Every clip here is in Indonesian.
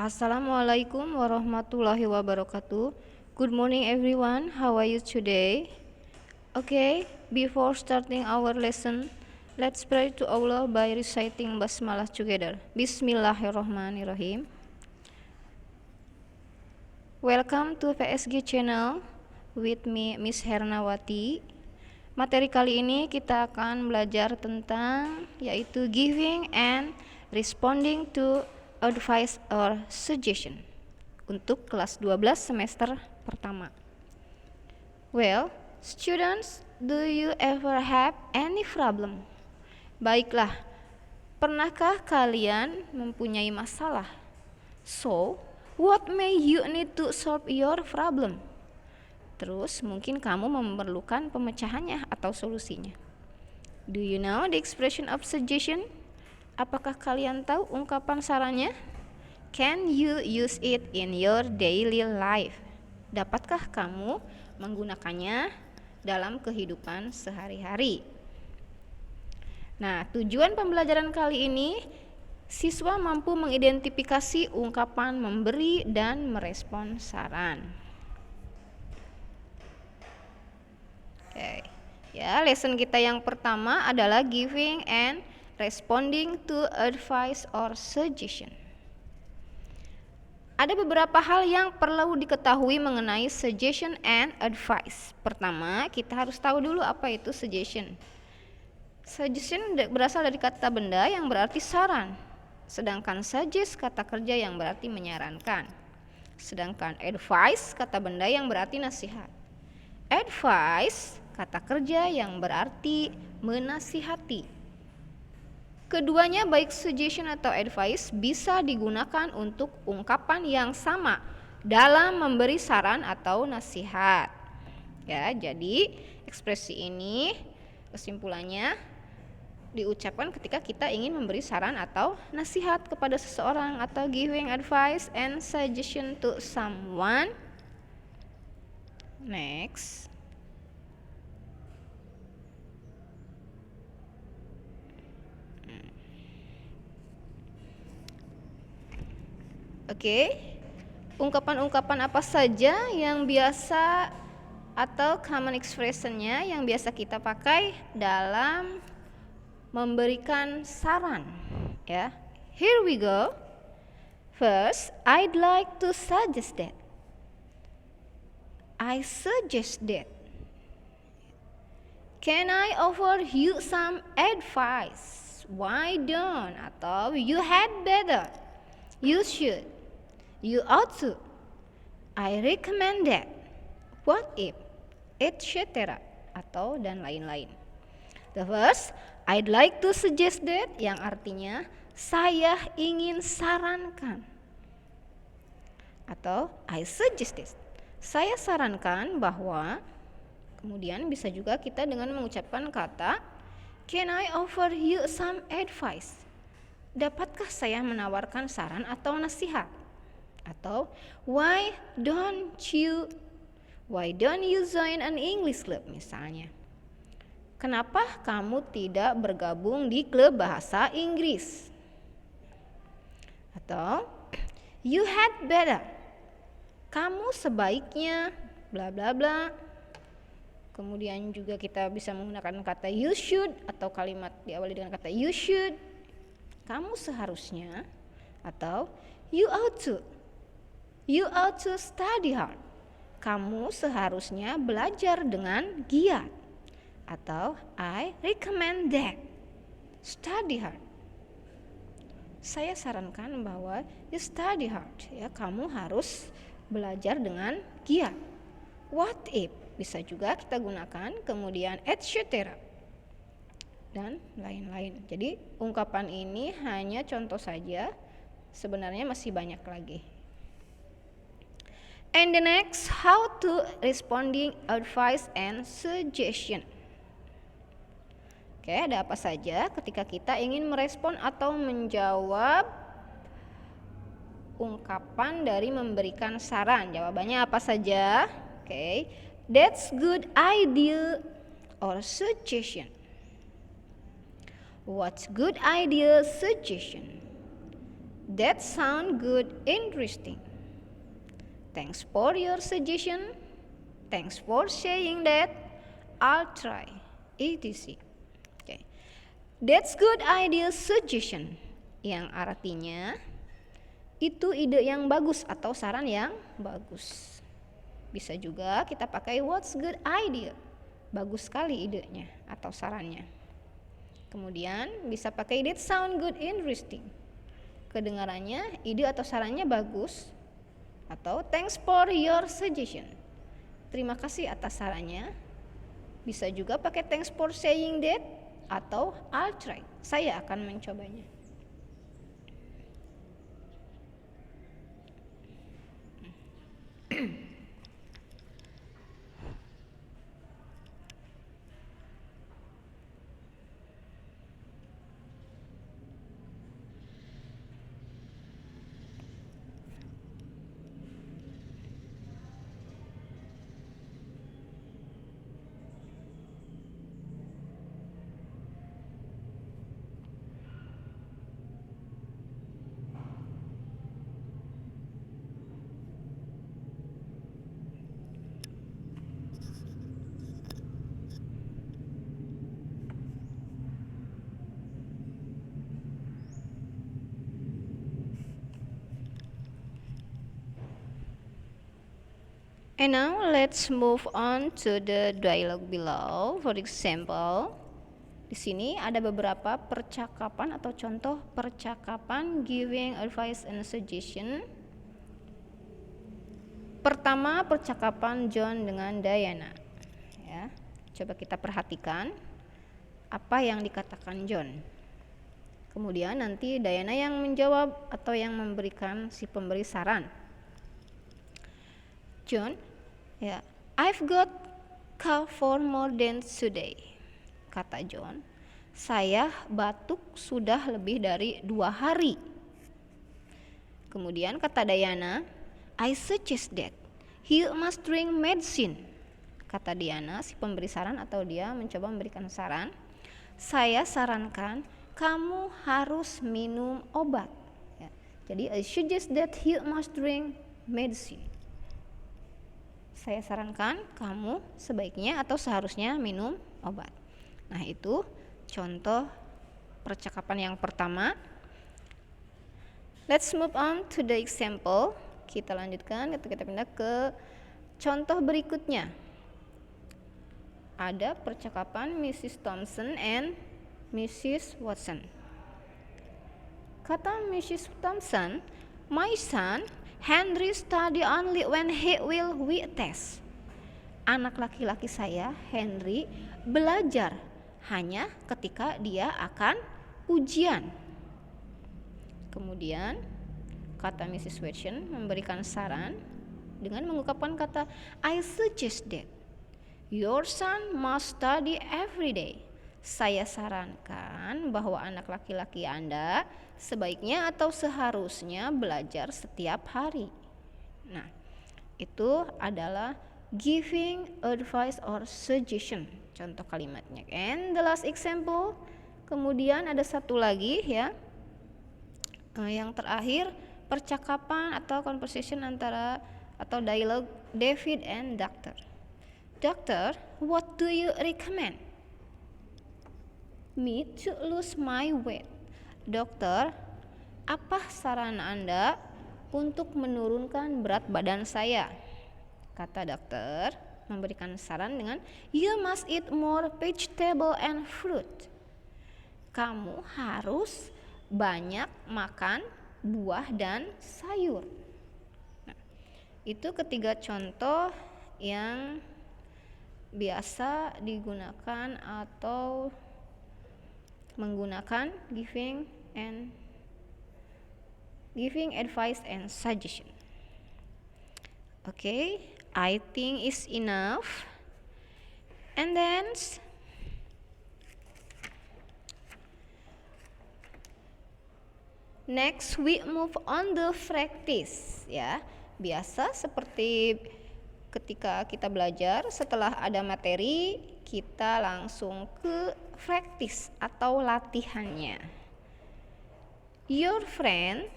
Assalamualaikum warahmatullahi wabarakatuh. Good morning everyone. How are you today? Okay, before starting our lesson, let's pray to Allah by reciting basmalah together. Bismillahirrahmanirrahim. Welcome to PSG channel with me Miss Hernawati. Materi kali ini kita akan belajar tentang yaitu giving and responding to advice or suggestion untuk kelas 12 semester pertama. Well, students, do you ever have any problem? Baiklah, pernahkah kalian mempunyai masalah? So, what may you need to solve your problem? Terus mungkin kamu memerlukan pemecahannya atau solusinya. Do you know the expression of suggestion? Apakah kalian tahu ungkapan sarannya? Can you use it in your daily life? Dapatkah kamu menggunakannya dalam kehidupan sehari-hari? Nah, tujuan pembelajaran kali ini, siswa mampu mengidentifikasi ungkapan memberi dan merespon saran. Oke. Ya, lesson kita yang pertama adalah giving and responding to advice or suggestion. Ada beberapa hal yang perlu diketahui mengenai suggestion and advice. Pertama, kita harus tahu dulu apa itu suggestion. Suggestion berasal dari kata benda yang berarti saran. Sedangkan suggest kata kerja yang berarti menyarankan. Sedangkan advice kata benda yang berarti nasihat. Advice kata kerja yang berarti menasihati. Keduanya baik suggestion atau advice bisa digunakan untuk ungkapan yang sama dalam memberi saran atau nasihat. Ya, jadi ekspresi ini kesimpulannya diucapkan ketika kita ingin memberi saran atau nasihat kepada seseorang atau giving advice and suggestion to someone. Next. Oke, ungkapan-ungkapan apa saja yang biasa atau common expression-nya yang biasa kita pakai dalam memberikan saran, ya. Here we go. First, I'd like to suggest that. I suggest that. Can I offer you some advice? Why don't? Atau you had better. You should. You ought to. I recommend that. What if? Etc. Atau dan lain-lain. The first, I'd like to suggest that, yang artinya saya ingin sarankan. Atau I suggest this. Saya sarankan bahwa, kemudian bisa juga kita dengan mengucapkan kata can I offer you some advice? Dapatkah saya menawarkan saran atau nasihat? Atau why don't you join an English club misalnya? Kenapa kamu tidak bergabung di klub bahasa Inggris? Atau you had better. Kamu sebaiknya bla bla bla. Kemudian juga kita bisa menggunakan kata you should atau kalimat diawali dengan kata you should. Kamu seharusnya atau you ought to. You ought to study hard. Kamu seharusnya belajar dengan giat. Atau I recommend that. Study hard. Saya sarankan bahwa you study hard, ya, kamu harus belajar dengan giat. What if bisa juga kita gunakan, kemudian etc. dan lain-lain. Jadi ungkapan ini hanya contoh saja, sebenarnya masih banyak lagi. And the next, how to responding advice and suggestion. Oke, ada apa saja ketika kita ingin merespon atau menjawab ungkapan dari memberikan saran? Jawabannya apa saja? Oke, that's good idea or suggestion. What's good idea suggestion? That sound good, interesting. Thanks for your suggestion. Thanks for saying that. I'll try. etc. Okay. That's good idea suggestion. Yang artinya itu ide yang bagus atau saran yang bagus. Bisa juga kita pakai what's good idea. Bagus sekali idenya atau sarannya. Kemudian bisa pakai that sound good, interesting. Kedengarannya ide atau sarannya bagus. Atau thanks for your suggestion. Terima kasih atas sarannya. Bisa juga pakai thanks for saying that atau I'll try. Saya akan mencobanya. And now let's move on to the dialogue below. For example, di sini ada beberapa percakapan atau contoh percakapan giving advice and suggestion. Pertama, percakapan John dengan Diana. Ya, coba kita perhatikan apa yang dikatakan John. Kemudian nanti Diana yang menjawab atau yang memberikan si pemberi saran. John, ya, I've got cough for more than today. Kata John, saya batuk sudah lebih dari 2 hari. Kemudian kata Diana, I suggest that he must drink medicine. Kata Diana, si pemberi saran atau dia mencoba memberikan saran. Saya sarankan kamu harus minum obat. Ya, jadi I suggest that he must drink medicine. Saya sarankan kamu sebaiknya atau seharusnya minum obat. Nah, itu contoh percakapan yang pertama. Let's move on to the example. Kita lanjutkan, kita pindah ke contoh berikutnya. Ada percakapan Mrs. Thompson and Mrs. Watson. Kata Mrs. Thompson, my son Henry study only when he will we test. Anak laki-laki saya, Henry, belajar hanya ketika dia akan ujian. Kemudian kata Mrs. Watson memberikan saran dengan mengungkapkan kata I suggest that your son must study every day. Saya sarankan bahwa anak laki-laki Anda sebaiknya atau seharusnya belajar setiap hari. Nah, itu adalah giving advice or suggestion, contoh kalimatnya. And the last example, kemudian ada satu lagi ya. Yang terakhir, percakapan atau conversation antara atau dialog David and Doctor. Doctor, what do you recommend? Me to lose my weight. Dokter, apa saran Anda untuk menurunkan berat badan saya? Kata dokter memberikan saran dengan you must eat more vegetable and fruit. Kamu harus banyak makan buah dan sayur. Nah, itu ketiga contoh yang biasa digunakan atau menggunakan giving advice and suggestion. Okay, I think is enough. And then next we move on the practice ya. Biasa seperti ketika kita belajar, setelah ada materi kita langsung ke practice atau latihannya. Your friend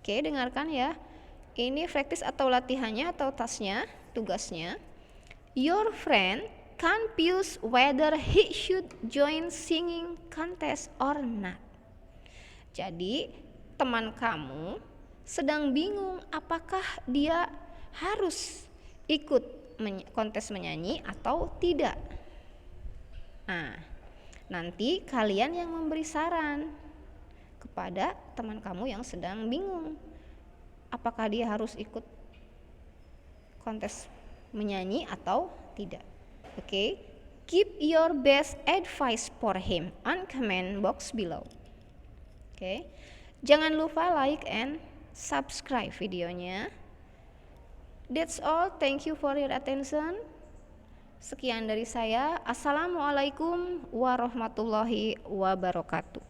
Oke, dengarkan ya. Ini practice atau latihannya atau tasnya, tugasnya. Your friend confused whether he should join singing contest or not. Jadi, teman kamu sedang bingung apakah dia harus ikut kontes menyanyi atau tidak. Nah, nanti kalian yang memberi saran kepada teman kamu yang sedang bingung apakah dia harus ikut kontes menyanyi atau tidak. Oke, give your best advice for him on comment box below. Oke, jangan lupa like and subscribe videonya. That's all, thank you for your attention. Sekian dari saya. Assalamualaikum warahmatullahi wabarakatuh.